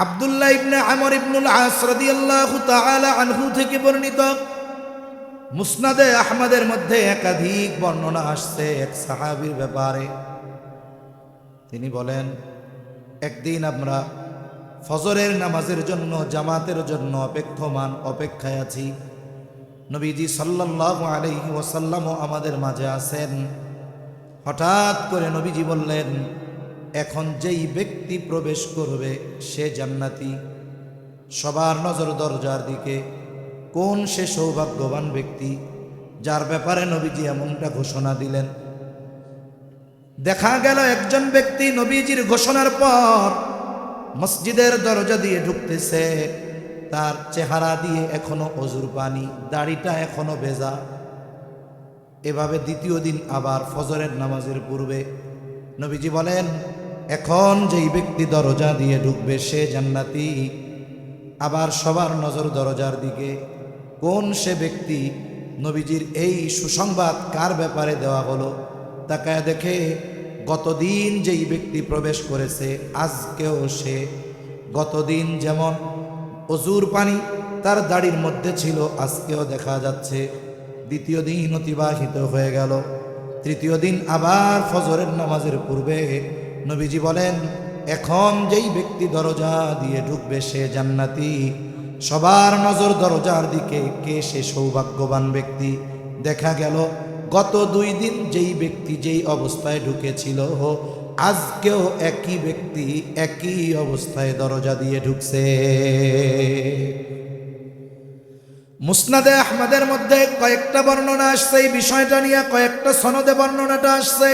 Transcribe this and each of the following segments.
আব্দুল্লাহ ইবনে আমর ইবনুল আস রাদিয়াল্লাহু তাআলা আনহু থেকে বর্ণিত, মুসনাদে আহমদের মধ্যে একাধিক বর্ণনা আসছে এক সাহাবীর ব্যাপারে। তিনি বলেন, একদিন আমরা ফজরের নামাজের জন্য জামাতের জন্য অপেক্ষায় আছি। নবীজি সাল্লাল্লাহু আলাইহি ওয়াসাল্লামও আমাদের মাঝে আছেন। হঠাৎ করে নবীজি বললেন, এখন যেই ব্যক্তি প্রবেশ করবে সে জান্নাতি। সবার নজর দরজার দিকে। কোন সে সৌভাগ্যবান ব্যক্তি যার ব্যাপারে নবীজি এমনটা ঘোষণা দিলেন? দেখা গেল একজন ব্যক্তি নবীজির ঘোষণার পর মসজিদের দরজা দিয়ে ঢুকতেছে। তার চেহারা দিয়ে এখনো অজুর পানি, দাড়িটা এখনো ভেজা। এভাবে দ্বিতীয় দিন আবার ফজরের নামাজের পূর্বে নবীজি বলেন, এখন যেই ব্যক্তি দরজা দিয়ে ঢুকবে সে জান্নাতি। আবার সবার নজর দরজার দিকে। কোন সে ব্যক্তি? নবীজির এই সুসংবাদ কার ব্যাপারে দেওয়া হলো? তাকায় দেখে গতদিন যেই ব্যক্তি প্রবেশ করেছে আজকেও সে। গতদিন যেমন অজুর পানি তার দাড়ির মধ্যে ছিল, আজকেও দেখা যাচ্ছে। দ্বিতীয় দিন অতিবাহিত হয়ে গেল। তৃতীয় দিন আবার ফজরের নামাজের পূর্বে নবীজি বলেন, এখন যেই ব্যক্তি দরজা দিয়ে ঢুকবে সে জান্নাতি। সবার নজর দরজার দিকে। কে সে সৌভাগ্যবান ব্যক্তি? দেখা গেল গত 2 দিন যেই ব্যক্তি যেই অবস্থায় ঢুকেছিল আজকেও একই ব্যক্তি একই অবস্থায় দরজা দিয়ে ঢুকছে। মুসনাদে আহমদের মধ্যে কয়েকটা বর্ণনা আসছে এই বিষয়টা নিয়ে, কয়েকটা সনদে বর্ণনাটা আসছে।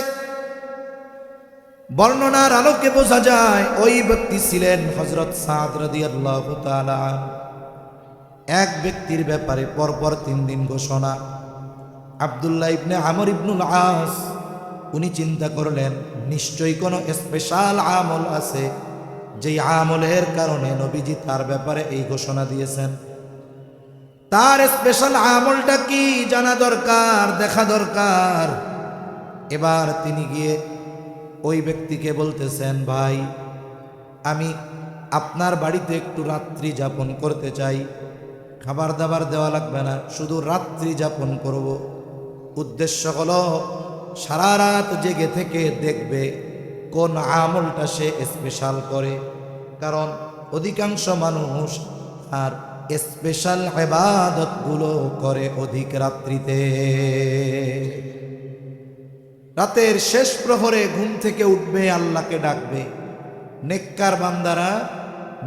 বর্ণনার আলোকে বোঝা যায় ওই ব্যক্তি ছিলেন হযরত সাদ রাদিয়াল্লাহু তাআলা। এক ব্যক্তির ব্যাপারে পরপর 3 দিন ঘোষণা। আব্দুল্লাহ ইবনে আমর ইবনুল আস উনি চিন্তা করলেন, নিশ্চয়ই কোনো স্পেশাল আমল আছে, যেই আমলের কারণে নবীজি তার ব্যাপারে এই ঘোষণা দিয়েছেন। তার স্পেশাল আমলটা কি জানা দরকার, দেখা দরকার। এবার তিনি গিয়ে ওই ব্যক্তিকে বলতেছেন, ভাই আমি আপনার বাড়িতে একটু রাত্রি যাপন করতে চাই। খাবার দাবার দেওয়া লাগবে না, শুধু রাত্রি যাপন করব। উদ্দেশ্য হলো সারা রাত জেগে থেকে দেখবে কোন আমলটা সে স্পেশাল করে। কারণ অধিকাংশ মানুষ আর স্পেশাল ইবাদতগুলো করে অধিক রাত্রিতে। রাতের শেষ প্রহরে ঘুম থেকে উঠবে, আল্লাহকে ডাকবে। নেককার বান্দারা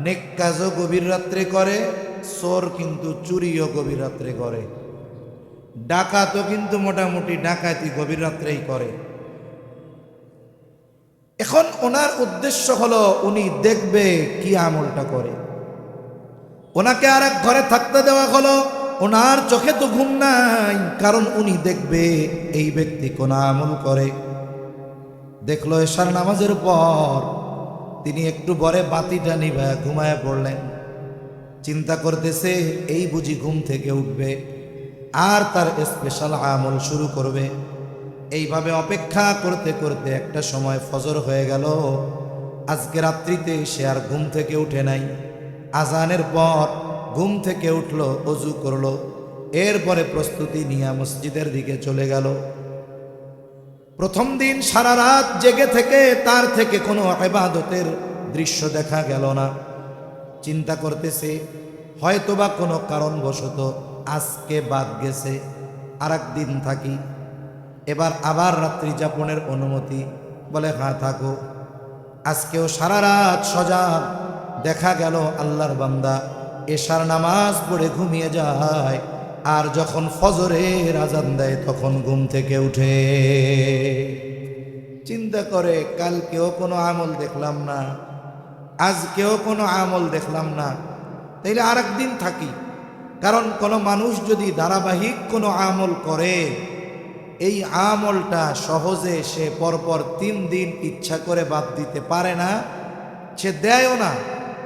নেক কাজও গভীর রাত্রে করে, চোর কিন্তু চুরিও গভীর রাত্রে করে, ডাকাতও কিন্তু মোটামুটি ডাকাতি গভীর রাত্রেই করে। এখন ওনার উদ্দেশ্য হলো উনি দেখবে কি আমলটা করে। ওনাকে আর এক ঘরে থাকতে দেওয়া হলো। ওনার চোখে তো ঘুম নাই, কারণ উনি দেখবে এই ব্যক্তি কোন আমল করে। দেখলো এশার নামাজের পর তিনি একটু পরে বাতিটা নিভা ঘুমায় পড়লেন। চিন্তা করতেছে এই বুঝি ঘুম থেকে উঠবে আর তার স্পেশাল আমল শুরু করবে। এইভাবে অপেক্ষা করতে করতে একটা সময় ফজর হয়ে গেল। আজকে রাত্রিতে সে আর ঘুম থেকে উঠে নাই। আজানের পর ঘুম থেকে উঠলো, অজু করলো, এরপরে প্রস্তুতি নিয়ে মসজিদের দিকে চলে গেল। প্রথম দিন সারা রাত জেগে থেকে তার থেকে কোনো ইবাদতের দৃশ্য দেখা গেল না। চিন্তা করতেছে হয়তোবা কোনো কারণবশত আজকে বাদ গেছে, আর একদিন থাকি। এবার আবার রাত্রি যাপনের অনুমতি, বলে হ্যাঁ থাকো। আজকেও সারা রাত সজাগ। দেখা গেল আল্লাহর বান্দা এশার নামাজ পড়ে ঘুমিয়ে যায়, আর যখন ফজরের আজান দেয় তখন ঘুম থেকে উঠে। চিন্তা করে কালকেও কোনো আমল দেখলাম না, আজকেও কোনো আমল দেখলাম না, তাইলে আর একদিন থাকি। কারণ কোনো মানুষ যদি ধারাবাহিক কোনো আমল করে, এই আমলটা সহজে সে পরপর 3 দিন ইচ্ছা করে বাদ দিতে পারে না, সে দেয়ও না।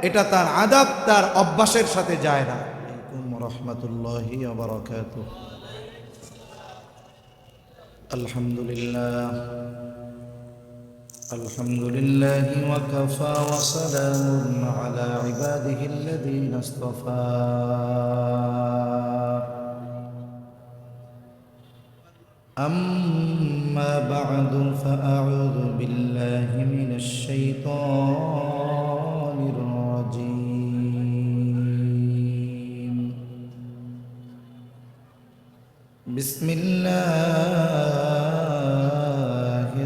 এটা তার আদাব, তার অভ্যাসের সাথে যায় না। রাহমাতুল্লাহি ওয়া বারাকাতুহু। আলহামদুলিল্লাহ الحمد لله وكفى وسلام على عباده الذين اصطفى أما بعد فأعوذ بالله من الشيطان الرجيم بسم الله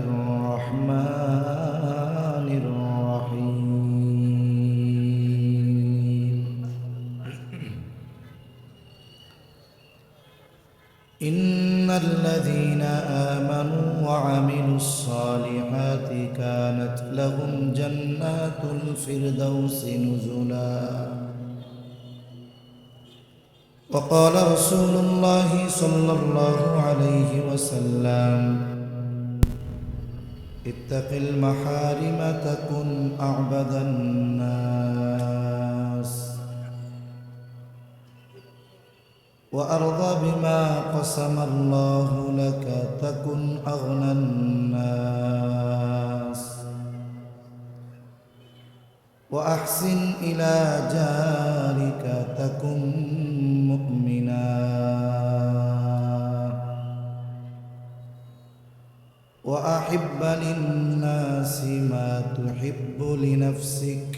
الرحمن الرحيم إن الذين آمنوا وعملوا الصالحات كانت لهم جنات الفردوس نزلا وقال رسول الله صلى الله عليه وسلم اتق المحارم تكن أعبد الناس وأرضى بما قسم الله لك تكن أغنى الناس وأحسن إلى جارك تكن مؤمنا وأحب للناس ما تحب لنفسك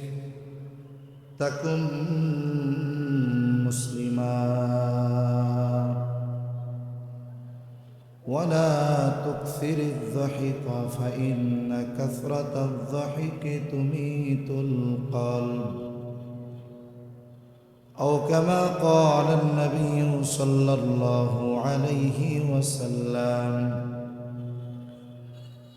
تكن مسلما ولا تكثر الضحك فإن كثرة الضحك تميت القلب أو كما قال النبي صلى الله عليه وسلم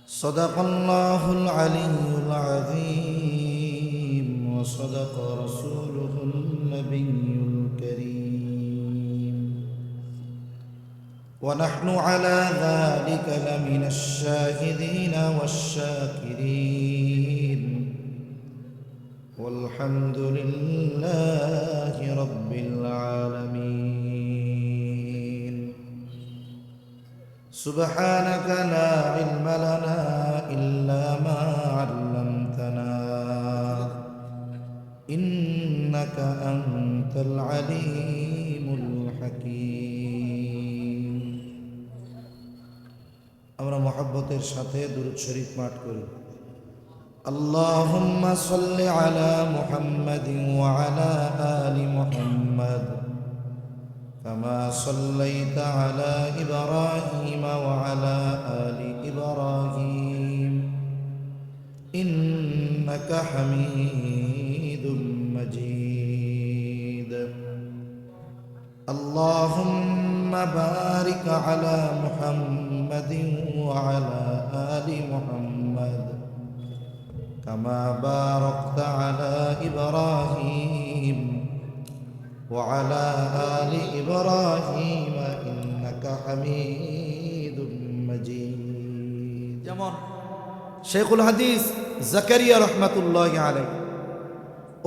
صدق الله العلي العظيم وصدق رسوله النبي الكريم ونحن على ذلك لمن الشاهدين والشاكرين والحمد لله رب العالمين سبحانك لا علم لنا إلا ما علمتنا إنك أنت العليم الحكيم আমরা মহব্বতের সাথে দুরূদ শরীফ পাঠ করি اللهم صل على محمد وعلى آل محمد كما صليت على إبراهيم وعلى آل إبراهيم إنك حميد مجيد اللهم بارك على محمد وعلى آل محمد كما باركت على إبراهيم وعلى آل إبراهيم إنك حميد مجيد যেমন শেখুল হাদিস জাকারিয়া রহমাতুল্লাহি আলাইহি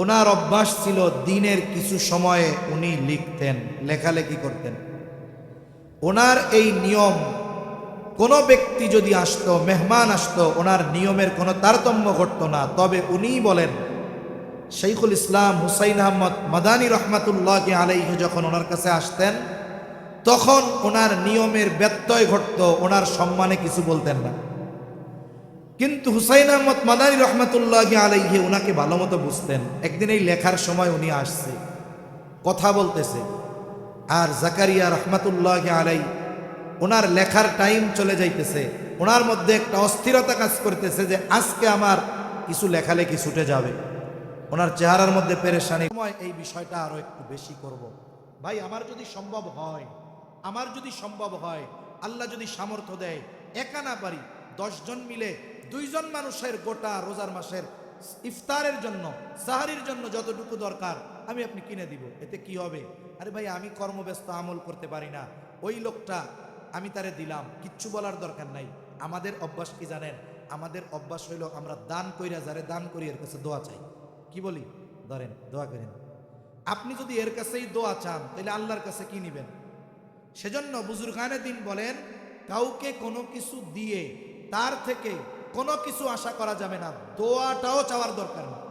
ওনার অভ্যাস ছিল দিনের কিছু সময়ে উনি লিখতেন লেখালেখি করতেন ওনার এই নিয়ম কোনো ব্যক্তি যদি আসতো মেহমান আসতো ওনার নিয়মের কোনো তারতম্য ঘটতো না তবে উনিই বলেন শেখুল ইসলাম হুসাইন আহমদ মাদানী রহমাতুল্লাহি আলাইহি যখন ওনার কাছে আসতেন তখন ওনার নিয়মের ব্যত্যয় ঘটতো ওনার সম্মানে কিছু বলতেন না কিন্তু হুসাইন আহমদ মাদানী রহমাতুল্লাহি আলাইহি ওনাকে ভালো মতো বুঝতেন একদিন এই লেখার সময় উনি আসছে কথা বলতেছে আর জাকারিয়া রহমাতুল্লাহি আলাইহি ওনার লেখার টাইম চলে যাইতেছে ওনার মধ্যে একটা অস্থিরতা কাজ করতেছে যে আজকে আমার কিছু লেখালেখি ছুটে যাবে ওনার চেহারার মধ্যে পেরেশানি সময় এই বিষয়টা আরো একটু বেশি করব ভাই আমার যদি সম্ভব হয় আল্লাহ যদি সামর্থ্য দেয় একা না পারি 10 জন মিলে 2 জন মানুষের গোটা রোজার মাসের ইফতারের জন্য সাহারির জন্য যতটুকু দরকার আমি আপনি কিনে দিব এতে কি হবে আরে ভাই আমি কর্মব্যস্ত আমল করতে পারি না ওই লোকটা আমি তারে দিলাম কিচ্ছু বলার দরকার নাই আমাদের অভ্যাস কি জানেন আমাদের অভ্যাস হইল আমরা দান কইরা যারে দান করি এর কাছে দোয়া চাই কি বলি ধরেন দোয়া করেন আপনি যদি এর কাছেই দোয়া চান তাহলে আল্লাহর কাছে কি নেবেন সেজন্য বুজুর্গানে দিন বলেন কাউকে কোনো কিছু দিয়ে তার থেকে কোনো কিছু আশা করা যাবে না, দোয়াটাও চাওয়ার দরকার নেই।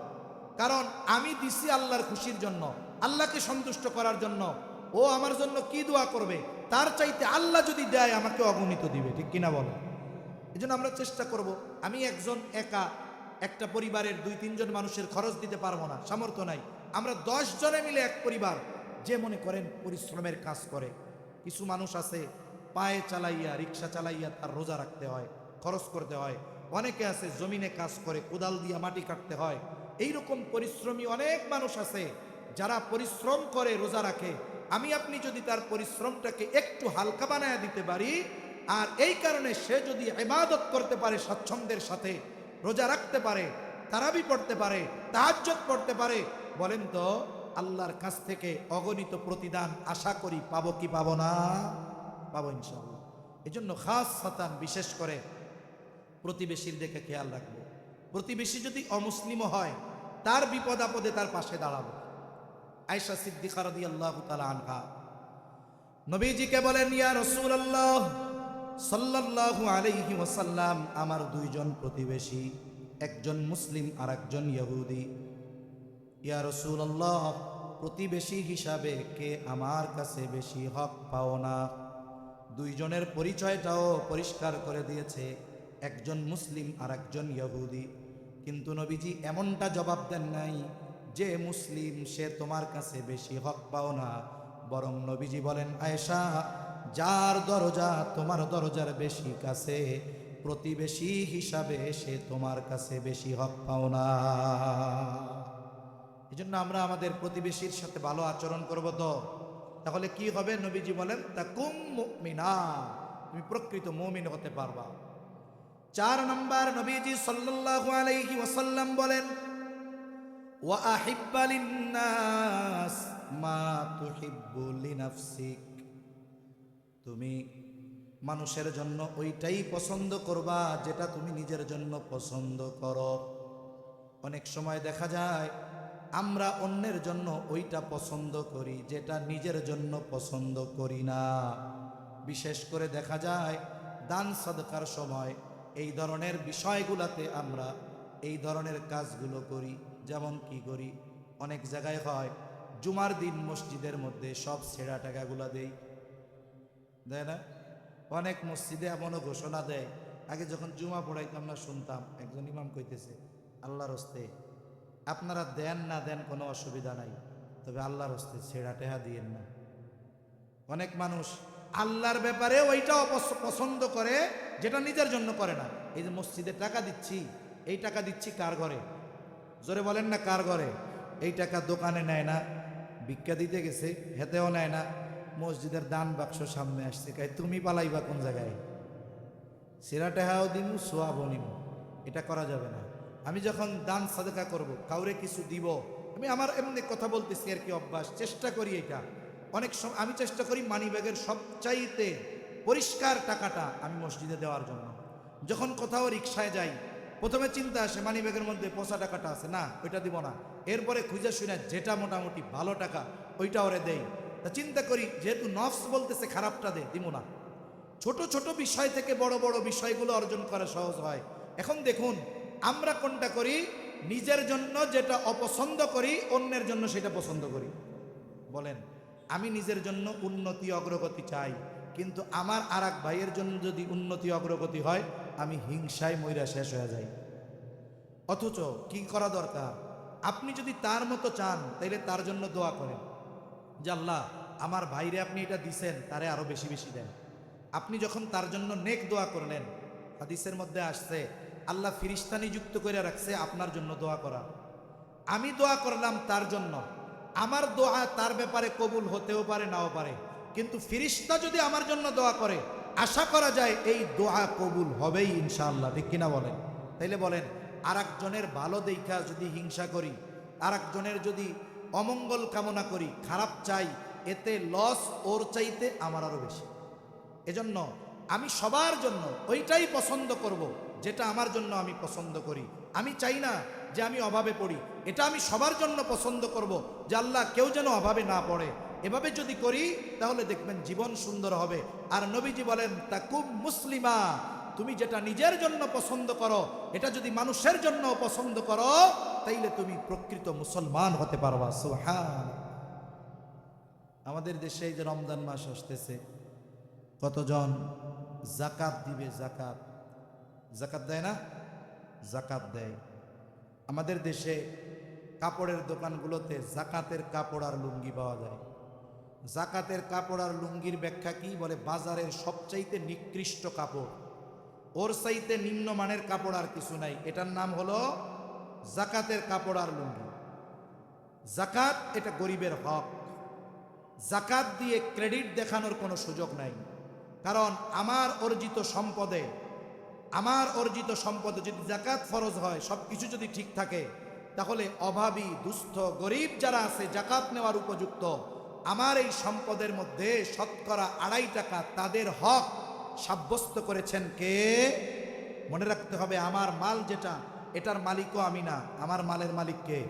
কারণ আমি দিছি আল্লাহর খুশির জন্য, আল্লাহকে সন্তুষ্ট করার জন্য। ও আমার জন্য কি দোয়া করবে, তার চাইতে আল্লাহ যদি দেয় আমাকে অগণিত দিবে, ঠিক কিনা বলো? এই জন্য আমরা চেষ্টা করব। আমি একজন একা একটা পরিবারের 2-3 জন মানুষের খরচ দিতে পারবো না, সামর্থ্য নাই। আমরা 10 জনে মিলে এক পরিবার, যে মনে করেন পরিশ্রমের কাজ করে। কিছু মানুষ আছে পায়ে চালাইয়া, রিক্সা চালাইয়া তার রোজা রাখতে হয়, খরচ করতে হয়। অনেকে আছে জমিনে কাজ করে, কোদাল দিয়া মাটি কাটতে হয়। এইরকম পরিশ্রমী অনেক মানুষ আছে যারা পরিশ্রম করে রোজা রাখে। আমি আপনি যদি তার পরিশ্রমটাকে একটু হালকা বানায় দিতে পারি, আর এই কারণে সে যদি ইবাদত করতে পারে স্বাচ্ছন্দ্যের সাথে, রোজা রাখতে পারে, তারাবি পড়তে পারে, তাহাজ্জুদ পড়তে পারে, বলেন তো আল্লাহর কাছ থেকে অগণিত প্রতিদান আশা করি পাবো কি পাবো না? পাবো ইনশাআল্লাহ। এই জন্য খাস সাতান বিশেষ করে প্রতিবেশীর দিকে খেয়াল রাখবো। প্রতিবেশী যদি অমুসলিমও হয়, তার বিপদ আপদে তার পাশে দাঁড়াবো। আয়েশা সিদ্দিকা রাদিয়াল্লাহু তাআলা আনহা নবীজিকে বলেন, ইয়া রাসূলুল্লাহ সাল্লাল্লাহু আলাইহি ওয়াসাল্লাম, আমার 2 জন প্রতিবেশী, একজন মুসলিম আর একজন ইহুদি। ইয়া রাসূলুল্লাহ, প্রতিবেশী হিসাবে কে আমার কাছে বেশি হক পাও না? 2 জনের পরিচয়টাও পরিষ্কার করে দিয়েছে, একজন মুসলিম আর একজন ইহুদি। কিন্তু নবীজি এমনটা জবাব দেন নাই যে মুসলিম সে তোমার কাছে বেশি হক পাও না, বরং নবীজি বলেন, আয়েশা, যার দরজা তোমার দরজার বেশি কাছে, প্রতিবেশী হিসাবে সে তোমার কাছে বেশি হক পাও না। এই জন্য আমরা আমাদের প্রতিবেশীর সাথে ভালো আচরণ করব। তো তাহলে কি হবে? নবীজি বলেন, তাকুম মুমিনা, তুমি প্রকৃত মুমিন হতে পারবা। 4 নম্বর, নবীজি সাল্লাল্লাহু আলাইহি ওয়াসাল্লাম বলেন, ওয়া আহিব্বা লিন্নাস মা তুহিব্বু লিনাফসিক, তুমি মানুষের জন্য ওইটাই পছন্দ করবা যেটা তুমি নিজের জন্য পছন্দ করো। অনেক সময় দেখা যায় আমরা অন্যের জন্য ওইটা পছন্দ করি যেটা নিজের জন্য পছন্দ করি না। বিশেষ করে দেখা যায় দান সাদকার সময় এই ধরনের বিষয়গুলোতে আমরা এই ধরনের কাজগুলো করি। যেমন কি করি, অনেক জায়গায় হয় জুমার দিন মসজিদের মধ্যে সব ছেঁড়া টাকাগুলো দেয় না? অনেক মসজিদে এমনও ঘোষণা দেয়, আগে যখন জুমা পড়াইতাম না শুনতাম একজন ইমাম কইতেছে, আল্লাহর হস্তে আপনারা দেন না দেন কোনো অসুবিধা নাই, তবে আল্লাহর হস্তে ছেঁড়া টেহা দিয়েন না। অনেক মানুষ আল্লাহর ব্যাপারে ওইটা পছন্দ করে যেটা নিজের জন্য করে না। এই যে মসজিদে টাকা দিচ্ছি, এই টাকা দিচ্ছি কার ঘরে? জোরে বলেন না, কার ঘরে? এই টাকা দোকানে নেয় না, ভিক্ষা দিতে গেছে হেতেও নেয় না, মসজিদের দান বাক্স সামনে আসছে, কাই তুমি পালাইবা কোন জায়গায়? সেরা টেহাও দিমু, সোয়াবও নিমু, এটা করা যাবে না। আমি যখন দান সাদকা করব, কাউরে কিছু দিব, আমি আমার এমনি কথা বলতেছি আর কি, অভ্যাস, চেষ্টা করি এটা। অনেক সময় আমি চেষ্টা করি মানিব্যাগের সবচাইতে পরিষ্কার টাকাটা আমি মসজিদে দেওয়ার জন্য। যখন কোথাও রিক্সায় যাই, প্রথমে চিন্তা আসে মানিব্যাগের মধ্যে পচা টাকাটা আছে, না ওইটা দিব না। এরপরে খুঁজে শুনে যেটা মোটামুটি ভালো টাকা ওইটা ওরে দেই। তা চিন্তা করি যেহেতু নফস বলতেছে খারাপটা দে, দিব না। ছোট ছোট বিষয় থেকে বড় বড় বিষয়গুলো অর্জন করা সহজ হয়। এখন দেখুন আমরা কোনটা করি, নিজের জন্য যেটা অপছন্দ করি অন্যের জন্য সেটা পছন্দ করি। বলেন, আমি নিজের জন্য উন্নতি অগ্রগতি চাই, কিন্তু আমার আর এক ভাইয়ের জন্য যদি উন্নতি অগ্রগতি হয় আমি হিংসায় মইরা শেষ হয়ে যাই। অথচ কি করা দরকার, আপনি যদি তার মতো চান তাইলে তার জন্য দোয়া করেন যে আল্লাহ আমার ভাইরে আপনি এটা দিছেন, তারে আরো বেশি বেশি দেন। আপনি যখন তার জন্য নেক দোয়া করলেন, হাদিসের মধ্যে আসছে আল্লাহ ফিরিস্তা নিযুক্ত করে রাখছে আপনার জন্য দোয়া করা। আমি দোয়া করলাম তার জন্য, আমার দোয়া তার ব্যাপারে কবুল হতেও পারে নাও পারে, কিন্তু ফিরিস্তা যদি আমার জন্য দোয়া করে আশা করা যায় এই দোয়া কবুল হবেই ইনশাআল্লাহ, ঠিক কিনা বলেন? তাইলে বলেন, আর একজনের ভালো দেখা যদি হিংসা করি, আর একজনের যদি অমঙ্গল কামনা করি, খারাপ চাই, এতে লস ওর চাইতে আমার আরো বেশি। এজন্য আমি সবার জন্য ওইটাই পছন্দ করব যেটা আমার জন্য আমি পছন্দ করি। আমি চাই না যে আমি অভাবে পড়ি, এটা আমি সবার জন্য পছন্দ করব যে আল্লাহ কেউ যেন অভাবে না পড়ে। এভাবে যদি করি তাহলে দেখবেন জীবন সুন্দর হবে। আর নবীজি বলেন তাকুম মুসলিমা তুমি যেটা নিজের জন্য পছন্দ করো এটা যদি মানুষের জন্য পছন্দ করো তাইলে তুমি প্রকৃত মুসলমান হতে পারবা। সুবহান। আমাদের দেশে এই যে রমজান মাস আসতেছে, কতজন জাকাত দিবে? জাকাত জাকাত দেয় না? জাকাত দেয়। আমাদের দেশে কাপড়ের দোকানগুলোতে জাকাতের কাপড় আর লুঙ্গি পাওয়া যায়। জাকাতের কাপড় আর লুঙ্গির ব্যাখ্যা কি? বলে বাজারের সবচাইতে নিকৃষ্ট কাপড়, ওর চাইতে নিম্নমানের কাপড় আর কিছু নাই, এটার নাম হলো জাকাতের কাপড় আর লুঙ্গি। জাকাত এটা গরিবের হক। জাকাত দিয়ে ক্রেডিট দেখানোর কোনো সুযোগ নাই, কারণ আমার অর্জিত সম্পদে যদি জাকাত ফরজ হয়, সব কিছু যদি ঠিক থাকে, তাহলে অভাবী দুস্থ গরিব যারা আছে জাকাত নেওয়ার উপযুক্ত, আমার এই সম্পদের মধ্যে শতকরা 2.5 টাকা তাদের হক সাব্যস্ত করেছেন কে? মনে রাখতে হবে, আমার মাল যেটা, এটার মালিকও আমি না, আমার মালের মালিক কে?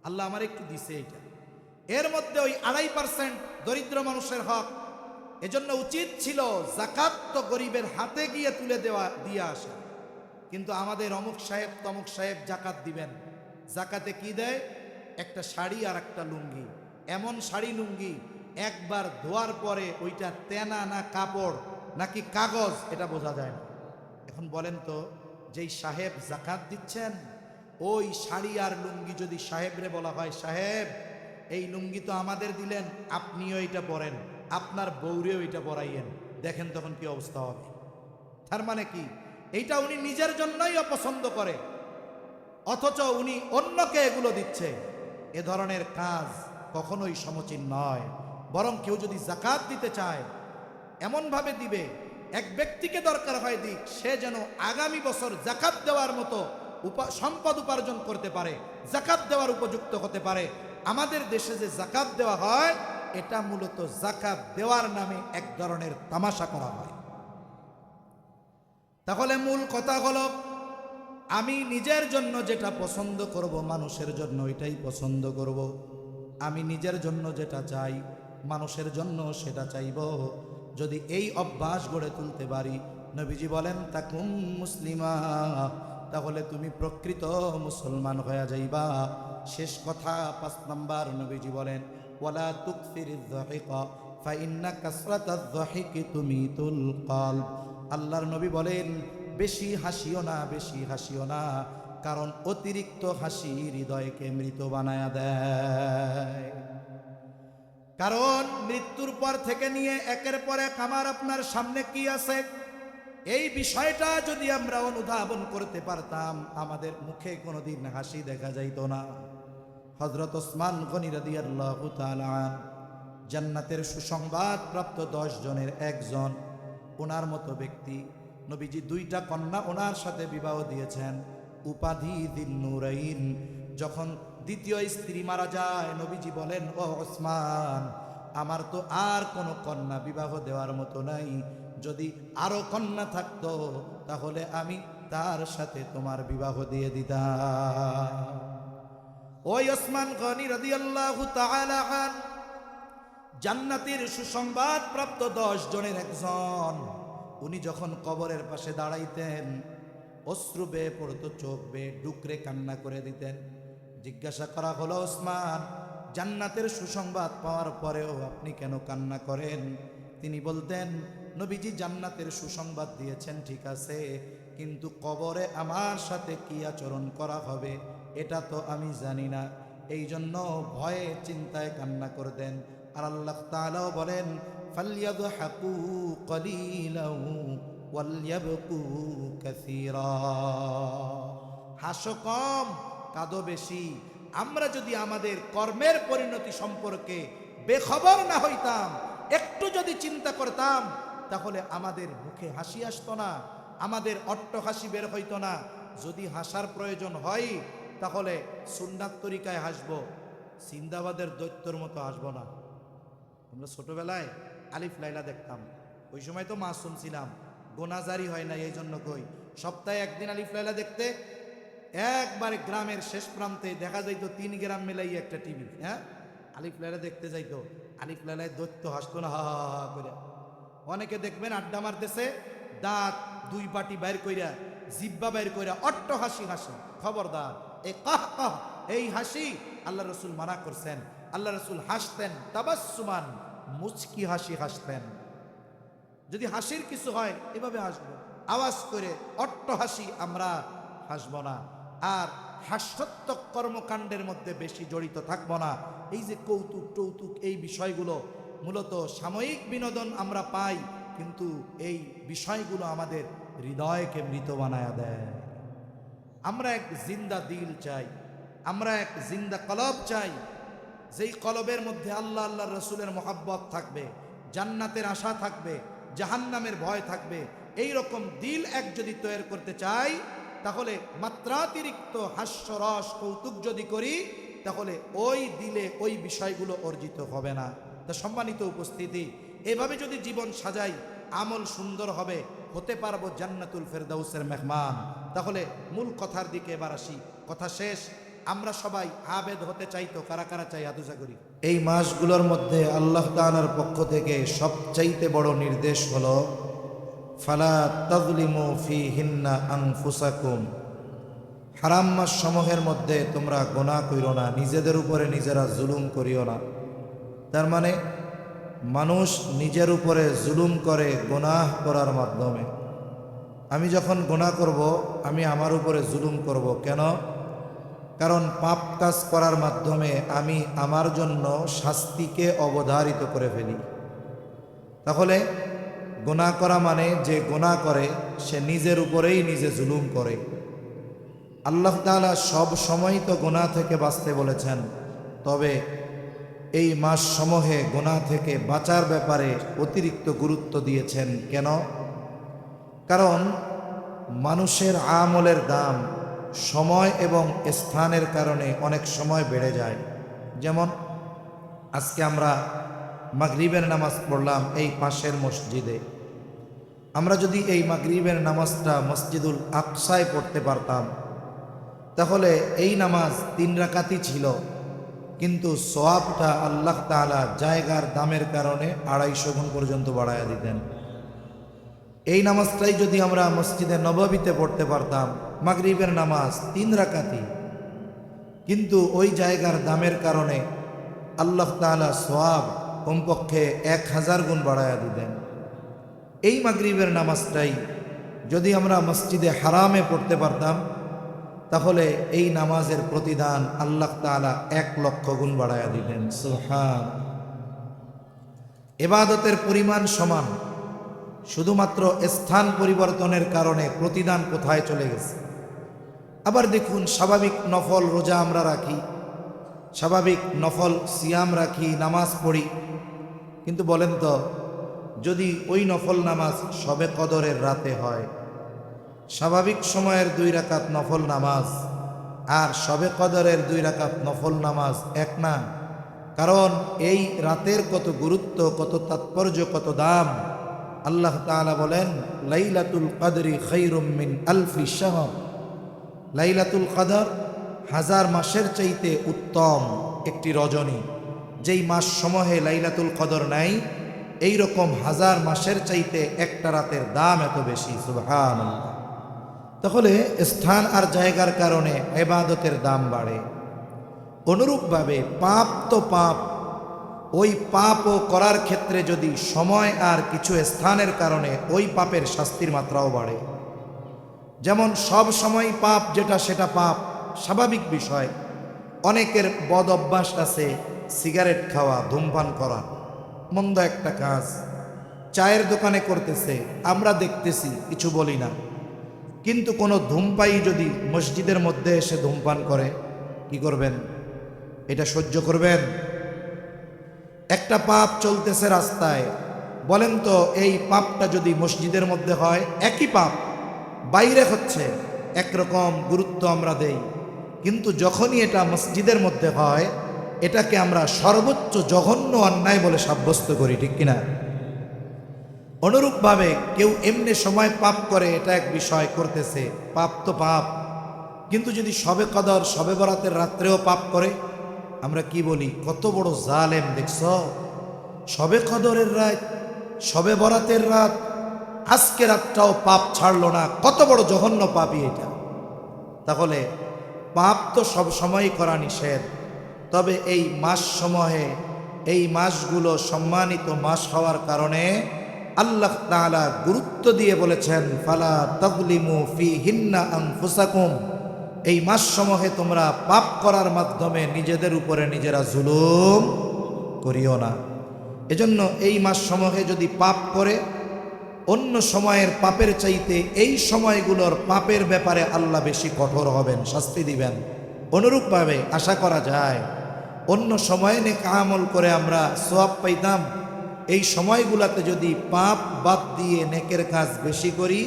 আল্লাহ আমার একটু দিছে এটা, এর মধ্যে ওই 2.5% দরিদ্র মানুষের হক। এজন্য উচিত ছিল জাকাত তো গরিবের হাতে গিয়ে তুলে দিয়ে আসা। কিন্তু আমাদের অমুক সাহেব তমুক সাহেব জাকাত দিবেন, জাকাতে কি দেয়? একটা শাড়ি আর একটা লুঙ্গি। এমন শাড়ি লুঙ্গি একবার ধোয়ার পরে ওইটা তেনা না কাপড় নাকি কাগজ এটা বোঝা যায় না। এখন বলেন তো, যেই সাহেব জাকাত দিচ্ছেন, ওই শাড়ি আর লুঙ্গি যদি সাহেবরে বলা হয়, সাহেব এই লুঙ্গি তো আমাদের দিলেন, আপনিও এটা পরেন, আপনার বউরেও এটা পরাইয়েন, দেখেন তখন কি অবস্থা হবে। তার মানে কি? এইটা উনি নিজের জন্যই অপছন্দ করে, অথচ উনি অন্যকে এগুলো দিচ্ছে। এ ধরনের কাজ কখনোই সমীচীন নয়। বরং কেউ যদি জাকাত দিতে চায়, এমনভাবে দিবে, এক ব্যক্তিকে দরকার হয় দিক, সে যেন আগামী বছর জাকাত দেওয়ার মতো সম্পদ উপার্জন করতে পারে, জাকাত দেওয়ার উপযুক্ত হতে পারে। আমাদের দেশে যে জাকাত দেওয়া হয়, এটা মূলত জাকাত দেওয়ার নামে এক ধরনের তামাশা করা হয়। তাহলে মূল কথা হলো, আমি নিজের জন্য যেটা পছন্দ করব, মানুষের জন্য এটাই পছন্দ করব। আমি নিজের জন্য যেটা চাই, মানুষের জন্য সেটা চাইব। যদি এই অভ্যাস গড়ে তুলতে পারি, নবীজি বলেন তাকুম মুসলিমা, তাহলে তুমি প্রকৃত মুসলমান হয়ে যাইবা। শেষ কথা 5 নাম্বার, নবীজি বলেন ওয়ালা তুকসিরিজ যাহিকা ফাইন্না কাসরাতাজ যাহিকি তুমিতুল কলব। আল্লাহর নবী বলেন বেশি হাসিও না, বেশি হাসিও না, কারণ অতিরিক্ত হাসি হৃদয়কে মৃত বানায়া দেয়। কারণ মৃত্যুর পর থেকে নিয়ে একের পর এক আমার আপনার সামনে কি আছে, এই বিষয়টা যদি আমরা অনুধাবন করতে পারতাম, আমাদের মুখে কোনোদিন হাসি দেখা যাইত না। হযরত ওসমান গনি রাদিয়াল্লাহু তাআলা জান্নাতের সুসংবাদ প্রাপ্ত 10 জনের একজন, ওনার মতো ব্যক্তি। নবীজি 2টা কন্যা ওনার সাথে বিবাহ দিয়েছেন, উপাধি যিন্নুরাইন। যখন দ্বিতীয় স্ত্রী মারা যায়, নবীজি বলেন ও ওসমান, আমার তো আর কোনো কন্যা বিবাহ দেওয়ার মতো নাই, যদি আরো কন্যা থাকতো তাহলে আমি তার সাথে তোমার বিবাহ দিয়ে দিতাম। ওই ওসমান গনি রাদিয়াল্লাহু তাআলা আন জান্নাতের সুসংবাদ প্রাপ্ত 10 জনের একজন। উনি যখন কবরের পাশে দাঁড়াইতেন, অশ্রু বেয়ে পড়তো, চোখ বেয়ে ডুকরে কান্না করে দিতেন। জিজ্ঞাসা করা হলো, ওসমান, জান্নাতের সুসংবাদ পাওয়ার পরেও আপনি কেন কান্না করেন? তিনি বলতেন, নবীজি জান্নাতের সুসংবাদ দিয়েছেন ঠিক আছে, কিন্তু কবরে আমার সাথে কি আচরণ করা হবে এটা তো আমি জানি না, এই জন্য ভয়ে চিন্তায় কান্না করতেন। আর আল্লাহ তাআলাও বলেন ফালইয়াদহাকু কলিলাও ওয়ালইয়াবকু কাসীরা, হাসো কম কাঁদো বেশি। আমরা যদি আমাদের কর্মের পরিণতি সম্পর্কে বেখবর না হইতাম, একটু যদি চিন্তা করতাম, তাহলে আমাদের মুখে হাসি আসতো না, আমাদের অট্টহাসি বের হইতো না। যদি হাসার প্রয়োজন হয় তাহলে সুন্নাত তরিকায় হাসবো, সিন্দাবাদের দৈত্যর মতো হাসবো না। আমরা ছোটবেলায় আলিফ লাইলা দেখতাম, ওই সময় তো মাসুম ছিলাম, গোনাজারি হয় না, এই জন্য কই সপ্তাহে একদিন আলিফ লাইলা দেখতে একবারে গ্রামের শেষ প্রান্তে দেখা যাইতো 3 গ্রাম মিলাই একটা টিভি, হ্যাঁ, আলিফ লাইলা দেখতে যাইতো। আলিফ লাইলায় দৈত্য হাসতো না হা হা করে। অনেকে দেখবেন আড্ডা মারতেছে, দাঁত দুই পাটি বাইর কইরা জিব্বা বাইর কইরা অট্ট হাসি হাসে, খবরদার। এই কাহ কাহ এই হাসি আল্লাহ রসুল মানা করছেন। আল্লাহ রসুল হাসতেন তাবাসসুমান, মুচকি হাসি হাসতেন। যদি হাসির কিছু হয় এভাবে হাসবো, আওয়াজ করে অট্ট হাসি আমরা হাসবো না। আর হাস্যাত্মক কর্মকাণ্ডের মধ্যে বেশি জড়িত থাকবো না। এই যে কৌতুক টৌতুক এই বিষয়গুলো মূলত সাময়িক বিনোদন আমরা পাই, কিন্তু এই বিষয়গুলো আমাদের হৃদয়কে মৃত বানায়া দেয়। আমরা এক জিন্দা দিল চাই, আমরা এক জিন্দা কলব চাই, যেই কলবের মধ্যে আল্লাহ আল্লাহ রসুলের মহাব্বত থাকবে, জান্নাতের আশা থাকবে, জাহান্নামের ভয় থাকবে। এই রকম দিল এক যদি তৈরি করতে চাই, তাহলে মাত্রাতিরিক্ত হাস্যরস কৌতুক যদি করি, তাহলে ওই দিলে ওই বিষয়গুলো অর্জিত হবে না। তা সম্মানিত উপস্থিতি, এভাবে যদি জীবন সাজাই, আমল সুন্দর হবে, হতে পারবো জান্নাতুল ফেরদাউসের মেহমান। তাহলে মূল কথার দিকে এবার আসি। কথা শেষ। আমরা সবাই আবেদ হতে চাই তো? কারা কারা চাই? আদুজা করি। এই মাসগুলোর মধ্যে আল্লাহ তাআলার পক্ষ থেকে সবচাইতে বড় নির্দেশ হলো ফালা তাযলিমু ফীহিন্না আনফুসাকুম। হারাম মাস সমূহের মধ্যে তোমরা গুনাহ করিও না, নিজেদের উপরে নিজেরা জুলুম করিও না। তার মানে মানুষ নিজের উপরে জুলুম করে গুনাহ করার মাধ্যমে। আমি যখন গুনাহ করব, আমি আমার উপরে জুলুম করব। কেন? কারণ পাপ কাজ করার মাধ্যমে আমি আমার জন্য শাস্তিকে অবধারিত করে ফেলি। তাহলে গুনাহ করা মানে যে গুনাহ করে সে নিজের উপরেই নিজে জুলুম করে। আল্লাহ তাআলা সব সময় তো গুনাহ থেকে বাঁচতে বলেছেন, তবে এই মাস সমূহে গুনাহ থেকে বাঁচার ব্যাপারে অতিরিক্ত গুরুত্ব দিয়েছেন। কেন? কারণ মানুষের আমলের দাম সময় এবং স্থানের কারণে অনেক সময় বেড়ে যায়। যেমন আজকে আমরা মাগরিবের নামাজ পড়লাম এই পাশের মসজিদে। আমরা যদি এই মাগরিবের নামাজটা মসজিদুল আকসায় পড়তে পারতাম, তাহলে এই নামাজ 3 রাকাতই ছিল, কিন্তু সওয়াবটা আল্লাহ তাআলা জায়গার দামের কারণে 250 গুণ পর্যন্ত বাড়ায়া দিতেন। এই নামাজটাই যদি আমরা মসজিদে নববীতে পড়তে পারতাম, মাগরিবের নামাজ 3 রাকাতই, কিন্তু ওই জায়গার দামের কারণে আল্লাহ তাআলা সওয়াব কমপক্ষে 1000 গুণ বাড়ায়া দিতেন। এই মাগরিবের নামাজটাই যদি আমরা মসজিদে হারামে পড়তে পারতাম, তাহলে এই নামাজের প্রতিদান আল্লাহ তাআলা 1,00,000 গুণ বাড়ায়া দিতেন। সুবহান। ইবাদতের পরিমাণ সমান, শুধুমাত্র স্থান পরিবর্তনের কারণে প্রতিদান কোথায় চলে গেছে। আবার দেখুন, স্বাভাবিক নফল রোজা আমরা রাখি, স্বাভাবিক নফল সিয়াম রাখি, নামাজ পড়ি, কিন্তু বলেন তো, যদি ওই নফল নামাজ শবে কদরের রাতে হয়, স্বাভাবিক সময়ের 2 রাকাত নফল নামাজ আর শবে কদরের 2 রাকাত নফল নামাজ এক না? কারণ এই রাতের কত গুরুত্ব, কত তাৎপর্য, কত দাম। আল্লাহ তাআলা বলেন, লাইলাতুল কদরি খায়রুম মিন আলফি শাহর। লাইলাতুল কদর 1000 মাসের চাইতে উত্তম একটি রজনী। যেই মাস সমূহে লাইলাতুল কদর নাই, এই রকম 1000 মাসের চাইতে একটা রাতের দাম এত বেশি। সুবহানাল্লাহ। তাহলে স্থান আর জায়গার কারণে ইবাদতের দাম বাড়ে। অনুরূপভাবে পাপ তো পাপ, ওই পাপও করার ক্ষেত্রে যদি সময় আর কিছু স্থানের কারণে ওই পাপের শাস্তির মাত্রাও বাড়ে। যেমন সব সময় পাপ যেটা সেটা পাপ, স্বাভাবিক বিষয়। অনেকের বদ অভ্যাস আছে, সিগারেট খাওয়া, ধূমপান করা, মন্দ একটা কাজ। চায়ের দোকানে করতেছে, আমরা দেখতেছি, কিছু বলি না, কিন্তু কোনো ধূমপায়ী যদি মসজিদের মধ্যে এসে ধূমপান করে, কি করবেন? এটা সহ্য করবেন? একটা পাপ চলতেছে রাস্তায়, বলেন তো এই পাপটা যদি মসজিদের মধ্যে হয়, একই পাপ, বাইরে হচ্ছে, একরকম গুরুত্ব আমরা দেই, কিন্তু যখনই এটা মসজিদের মধ্যে হয়, এটাকে আমরা সর্বোচ্চ জঘন্য অন্যায় বলে সাব্যস্ত করি, ঠিক কিনা? অনুরূপভাবে কেউ এমনি সময় পাপ করে, এটা এক বিষয়, করতেছে, পাপ তো পাপ, কিন্তু যদি শবে কদর, শবে বরাতের রাত্রেও পাপ করে, আমরা কি বলি? কত বড় জালেম দেখছ! শবে কদরের রাত, শবে বরাতের রাত, আজকে রাতটাও পাপ ছাড়লো না, কত বড় জঘন্য পাপই এটা। তাহলে পাপ তো সব সময়ই করা নিষেধ, তবে এই মাস সমূহে, এই মাসগুলো সম্মানিত মাস হওয়ার কারণে আল্লাহ তাআলা গুরুত্ব দিয়ে বলেছেন, ফালা তাযলিমু ফীহিন্না আনফুসাকুম, এই মাস সমূহে তোমরা পাপ করার মাধ্যমে নিজেদের উপরে নিজেরা জুলুম করিও না। এজন্য এই মাস সমূহে যদি পাপ করে, অন্য সময়ের পাপের চাইতে এই সময়গুলোর পাপের ব্যাপারে আল্লাহ বেশি কঠোর হবেন, শাস্তি দিবেন। অনুরূপভাবে আশা করা যায় অন্য সময়ে নেক আমল করে আমরা সওয়াব পাইতাম, এই সময়গুলোতে যদি পাপ বাদ দিয়ে নেকের কাজ বেশি করি,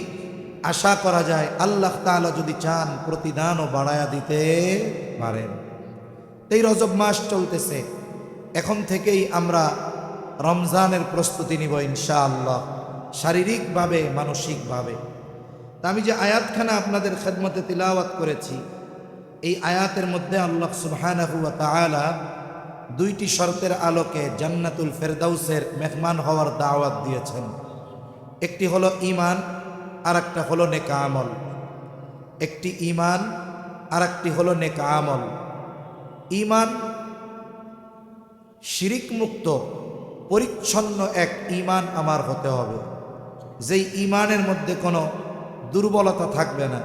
আশা করা যায় আল্লাহ তাআলা যদি চান প্রতিদানও বাড়ায়া দিতে পারেন। এই রজব মাস চলতেছে, এখন থেকেই আমরা রমজানের প্রস্তুতি নিব ইনশাআল্লাহ, শারীরিকভাবে মানসিকভাবে। তা আমি যে আয়াতখানা আপনাদের খেদমতে তিলাওয়াত করেছি, এই আয়াতের মধ্যে আল্লাহ সুবহানাহু ওয়া তাআলা দুইটি শর্তের আলোকে জান্নাতুল ফেরদাউসের মেহমান হওয়ার দাওয়াত দিয়েছেন। একটি হলো ঈমান, আর একটা হলো নেক আমল। একটি ঈমান, আর একটি হলো নেক আমল। ঈমান শিরিক মুক্ত পরিচ্ছন্ন এক ঈমান আমার হতে হবে, যেই ঈমানের মধ্যে কোনো দুর্বলতা থাকবে না,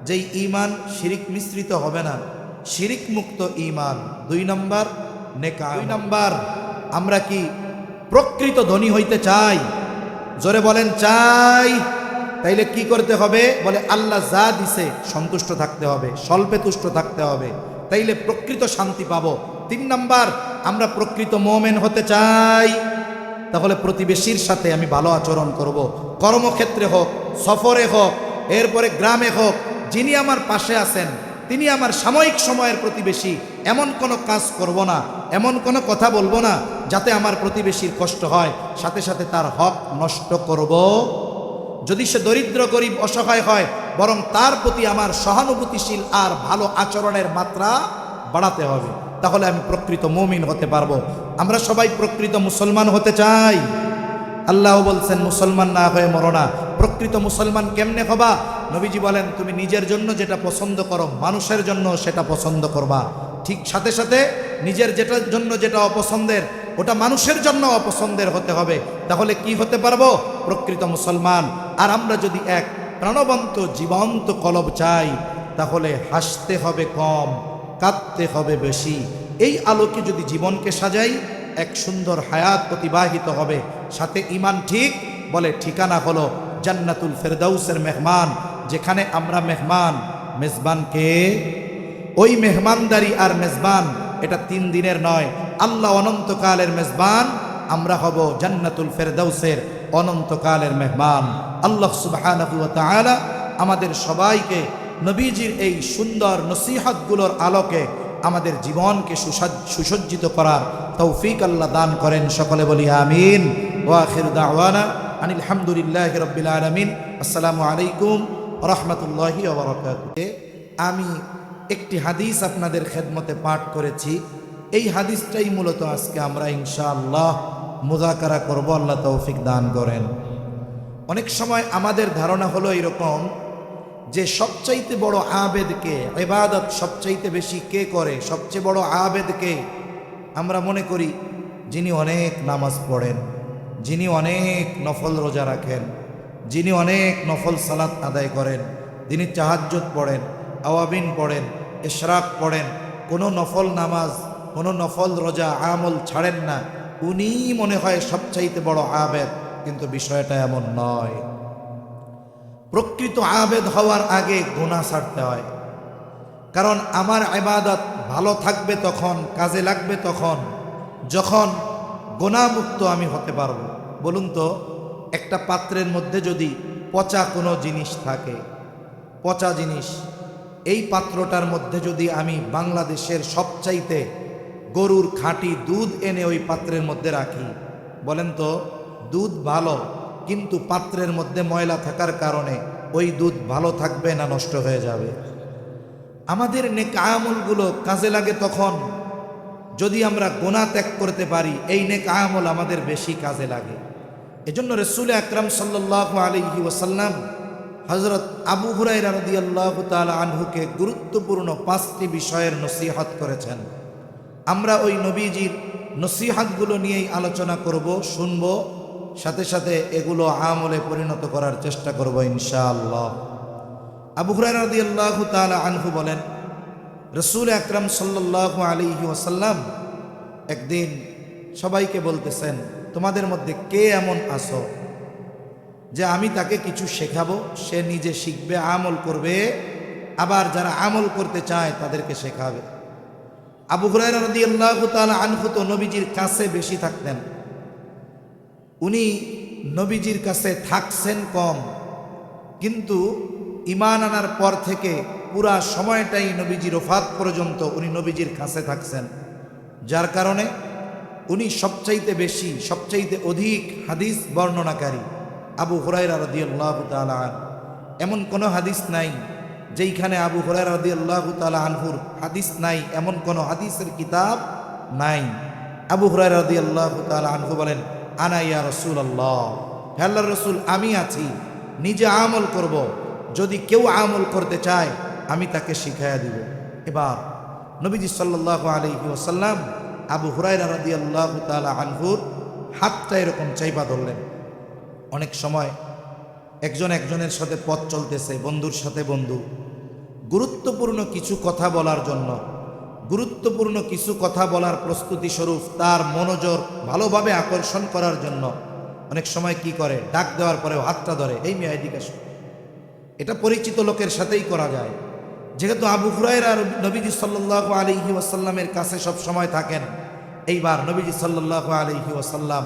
যেই ঈমান শিরিক মিশ্রিত হবে না, শিরিক মুক্ত ঈমান। 2 নম্বর নেক আমল। 2 নম্বর, আমরা কি প্রকৃত ধনী হইতে চাই? জোরে বলেন চাই। তাইলে কি করতে হবে? বলে আল্লাহ যা দিছে সন্তুষ্ট থাকতে হবে, স্বল্পে তুষ্ট থাকতে হবে, তাইলে প্রকৃত শান্তি পাবো। 3 নম্বর, আমরা প্রকৃত মুমিন হতে চাই, তাহলে প্রতিবেশীর সাথে আমি ভালো আচরণ করব, কর্মক্ষেত্রে হোক, সফরে হোক, এরপরে গ্রামে হোক, যিনি আমার পাশে আছেন তিনি আমার সাময়িক সময়ের প্রতিবেশী, এমন কোনো কাজ করব না, এমন কোনো কথা বলবো না যাতে আমার প্রতিবেশীর কষ্ট হয়, সাথে সাথে তার হক নষ্ট করব। যদি সে দরিদ্র গরিব অসহায় হয়, বরং তার প্রতি আমার সহানুভূতিশীল আর ভালো আচরণের মাত্রা বাড়াতে হবে, তাহলে আমি প্রকৃত মুমিন হতে পারবো। আমরা সবাই প্রকৃত মুসলমান হতে চাই। আল্লাহ বলছেন মুসলমান না হয়ে মরো না। প্রকৃত মুসলমান কেমনে হবা? নবীজি বলেন, তুমি নিজের জন্য যেটা পছন্দ করো মানুষের জন্য সেটা পছন্দ করবা, ঠিক সাথে সাথে নিজের যেটার জন্য যেটা অপছন্দের ওটা মানুষের জন্য অপছন্দের হতে হবে, তাহলে কি হতে পারবো? প্রকৃত মুসলমান। আর আমরা যদি এক প্রাণবন্ত জীবন্ত কলব চাই, তাহলে হাসতে হবে কম, কাঁদতে হবে বেশি। এই আলোকে যদি জীবনকে সাজাই, এক সুন্দর হায়াত অতিবাহিত হবে। সাথে ঈমান ঠিক, বলে ঠিকানা হলো জান্নাতুল ফেরদাউসের মেহমান, যেখানে আমরা মেহমান। মেজবানকে, ওই মেহমানদারি আর মেজবান এটা 3 দিনের নয়, আল্লাহ অনন্তকালের মেজবান, আমরা হব জান্নাতুল ফেরদাউসের অনন্তকালের মেহমান। আল্লাহ সুবহানাহু ওয়া তাআলা আমাদের সবাইকে নবীজির এই সুন্দর নসিহতগুলোর আলোকে আমাদের জীবনকে সুসজ্জিত করার তৌফিক আল্লাহ দান করেন। সকলে বলি আমিন। ওয়া আখিরু দাওয়ানা আনিল হামদুলিল্লাহি রাব্বিল আলামিন। আসসালামু আলাইকুম ওয়া রাহমাতুল্লাহি ওয়া বারাকাতুহু। আমি একটি হাদিস আপনাদের খেদমতে পাঠ করেছি, এই হাদিসটাই মূলত আজকে আমরা ইনশাআল্লাহ মুযাকারা করব, আল্লাহ তৌফিক দান করেন। অনেক সময় আমাদের ধারণা হলো এরকম যে সবচাইতে বড় আবেদকে, ইবাদত সবচাইতে বেশি কে করে, সবচেয়ে বড় আবেদকে আমরা মনে করি যিনি অনেক নামাজ পড়েন, যিনি অনেক নফল রোজা রাখেন, যিনি অনেক নফল সালাত আদায় করেন, যিনি তাহাজ্জুদ পড়েন, আওয়াবিন পড়েন, ইশরাক পড়েন, কোনো নফল নামাজ, কোনো নফল রোজা আমল ছাড়েন না, উনি মনে হয় সবচাইতে বড় আবেদ। কিন্তু বিষয়টা এমন নয়। প্রকৃত আবেদ হওয়ার আগে গুনাহ ছাড়তে হয়, কারণ আমার ইবাদত ভালো থাকবে তখন, কাজে লাগবে তখন, যখন গুনাহমুক্ত আমি হতে পারবো। বলুন তো, একটা পাত্রের মধ্যে যদি পচা কোনো জিনিস থাকে, পচা জিনিস, এই পাত্রটার মধ্যে যদি আমি বাংলাদেশের সবচাইতে গরুর খাঁটি দুধ এনে ওই পাত্রের মধ্যে রাখি, বলেন তো দুধ ভালো, কিন্তু পাত্রের মধ্যে ময়লা থাকার কারণে ওই দুধ ভালো থাকবে না নষ্ট হয়ে যাবে? আমাদের নেক আমলগুলো কাজে লাগে তখন যদি আমরা গুনাহ ত্যাগ করতে পারি, এই নেক আমল আমাদের বেশি কাজে লাগে। এজন্য রাসূল আকরাম সাল্লাল্লাহু আলাইহি ওয়াসাল্লাম হযরত আবু হুরায়রা রাদিয়াল্লাহু তাআলা আনহুকে গুরুত্বপূর্ণ 5টি বিষয়ের নসিহত করেছেন। আমরা ওই নবীজির নসিহতগুলো নিয়েই আলোচনা করব, শুনব, সাথে সাথে এগুলো আমলে পরিণত করার চেষ্টা করব ইনশাআল্লাহ। আবু হুরায়রা রাদিয়াল্লাহু তাআলা আনহু বলেন, রাসূল আকরাম সাল্লাল্লাহু আলাইহি ওয়াসাল্লাম একদিন সবাইকে বলতেছেন, তোমাদের মধ্যে কে এমন আছো যে আমি তাকে কিছু শেখাবো, সে নিজে শিখবে, আমল করবে, আবার যারা আমল করতে চায় তাদেরকে শেখাবে। আবু হুরায়রা রাদিয়াল্লাহু তাআলা আনহু তো নবীজির কাছে বেশি থাকতেন। উনি নবীজির কাছে থাকছেন কম, কিন্তু ঈমান আনার পর থেকে পুরা সময়টাই নবীজির ওফাত পর্যন্ত উনি নবীজির কাছে থাকছেন, যার কারণে উনি সবচাইতে বেশি, সবচাইতে অধিক হাদিস বর্ণনাকারী। আবু হুরায়রা রাদিয়াল্লাহু তাআলা আনহু, এমন কোনো হাদিস নাই যেইখানে আবু হুরায়রা রাদিয়াল্লাহু তাআলা আনহুর হাদিস নাই, এমন কোনো হাদিসের কিতাব নাই। আবু হুরায়রা রাদিয়াল্লাহু তাআলা আনহু বলেন, আনা ইয়া রাসূলুল্লাহ, হে আল্লাহর রাসূল, আমি আছি, নিজে আমল করব, যদি কেউ আমল করতে চায় আমি তাকে শিখাইয়া দিব। এবার নবীজি সাল্লাল্লাহু আলাইহি ওয়াসাল্লাম আবু হুরায়রা রাদিয়াল্লাহু তাআলা আনহুর হাতটা এরকম চাইপা ধরলেন। অনেক সময় একজন একজনের সাথে পথ চলতেছে, বন্ধুর সাথে বন্ধু, গুরুত্বপূর্ণ কিছু কথা বলার জন্য, গুরুত্বপূর্ণ কিছু কথা বলার প্রস্তুতি স্বরূপ তার মনোযোগ ভালোভাবে আকর্ষণ করার জন্য অনেক সময় কি করে, ডাক দেওয়ার পরেও হাতটা ধরে, এই মেয়ে এদিকে আসো। এটা পরিচিত লোকের সাথেই করা যায়। যেহেতু আবু হুরায়রা নবীজি সাল্লাল্লাহু আলাইহি ওয়াসাল্লামের কাছে সব সময় থাকেন, এইবার নবীজি সাল্লাল্লাহু আলাইহি ওয়াসাল্লাম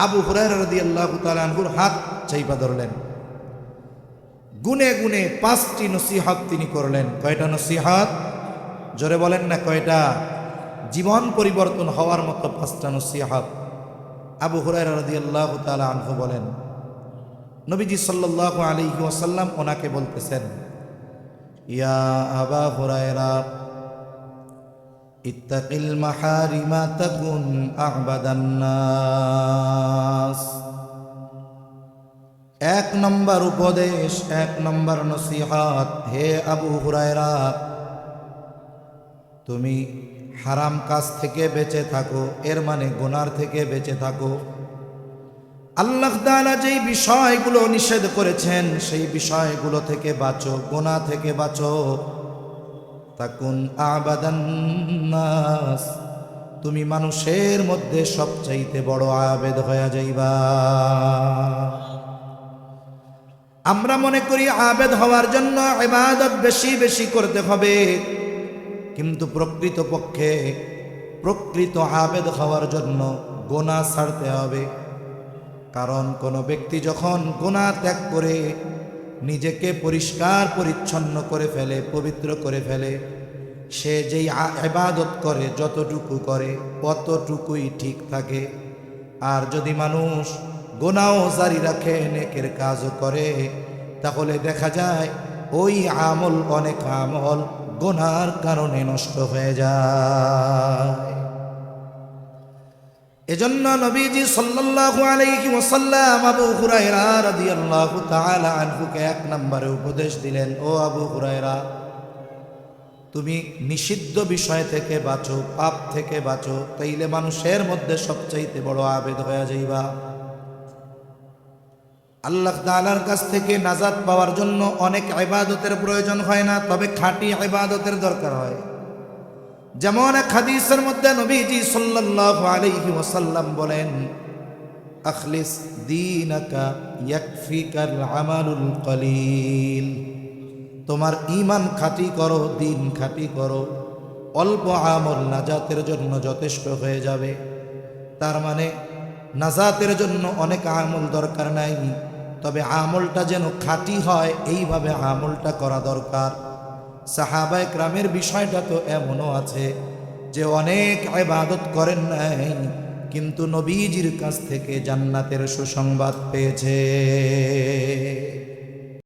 আবু হুরায়রা রাদিয়াল্লাহু তাআলা আনহুর হাত চাইপা ধরলেন। গুনে গুনে 5টি নসিহত তিনি করলেন। কয়টা নসিহত? জোরে বলেন না কয়টা? জীবন পরিবর্তন হওয়ার মতো 5টা নসিহত। আবু হুরায়রা রাদিয়াল্লাহু তাআলা আনহু বলেন, নবীজি সাল্লাল্লাহু আলাইহি ওয়াসাল্লাম ওনাকে বলতেছেন, ইয়া আবা হুরায়রা ইত্তাকিল মাহারিমা তাকুন আ'বাদান নাস। 1 নম্বর উপদেশ, 1 নম্বর নসিহত, হে আবু হুরায়রা, তুমি হারাম কাজ থেকে বেঁচে থাকো, এর মানে গুনার থেকে বেঁচে থাকো। আল্লাহ তাআলা যেই বিষয়গুলো নিষেধ করেছেন সেই বিষয়গুলো থেকে বাঁচো, গুনাহ থেকে বাঁচো। তাকুন আ'বাদান নাস, তুমি মানুষের মধ্যে সবচাইতে বড় আবেদ হয়ে যাইবা। আমরা মনে করি আবেদ হওয়ার জন্য ইবাদত বেশি বেশি করতে হবে, কিন্তু প্রকৃতপক্ষে প্রকৃত আবেদ হওয়ার জন্য গুনাহ ছাড়তে হবে। কারণ কোনো ব্যক্তি যখন গুনাহ ত্যাগ করে নিজেকে পরিষ্কার পরিচ্ছন্ন করে ফেলে, পবিত্র করে ফেলে, সে যেই ইবাদত করে, যতটুকু করে ততটুকুই ঠিক থাকে। আর যদি মানুষ গুনাহও জারি রাখে, নেকের কাজও করে, তাহলে দেখা যায় ওই আমল, অনেক আমল গুনাহর কারণে নষ্ট হয়ে যায়। এজন্য নবীজি সাল্লাল্লাহু আলাইহি ওয়াসাল্লাম আবু হুরায়রা রাদিয়াল্লাহু তাআলা আনহুকে 1 নম্বরে উপদেশ দিলেন, ও আবু হুরায়রা, তুমি নিষিদ্ধ বিষয় থেকে বাঁচো, পাপ থেকে বাঁচো, তাইলে মানুষের মধ্যে সবচাইতে বড় আবেদ হয়ে যাইবা। আল্লাহ তাআলার কাছ থেকে নাজাত পাওয়ার জন্য অনেক ইবাদতের প্রয়োজন হয় না, তবে খাঁটি ইবাদতের দরকার হয়। যেমন এক হাদিসের মধ্যে নবীজি সাল্লাল্লাহু আলাইহি ওয়াসাল্লাম বলেন, আখলিস দীনাকা ইয়াকফিকাল আমালুল কলিল, তোমার ঈমান খাঁটি করো, দিন খাঁটি করো, অল্প আমল নাজাতের জন্য যথেষ্ট হয়ে যাবে। তার মানে নাজাতের জন্য অনেক আমল দরকার নাই, তবে আমলটা যেন খাঁটি হয়, এইভাবে আমলটা করা দরকার। সাহাবায়ে কেরামের বিষয়টা তো এমনও আছে যে অনেক ইবাদত করেন নাই, কিন্তু নবীজির কাছ থেকে জান্নাতের সুসংবাদ পেয়েছে।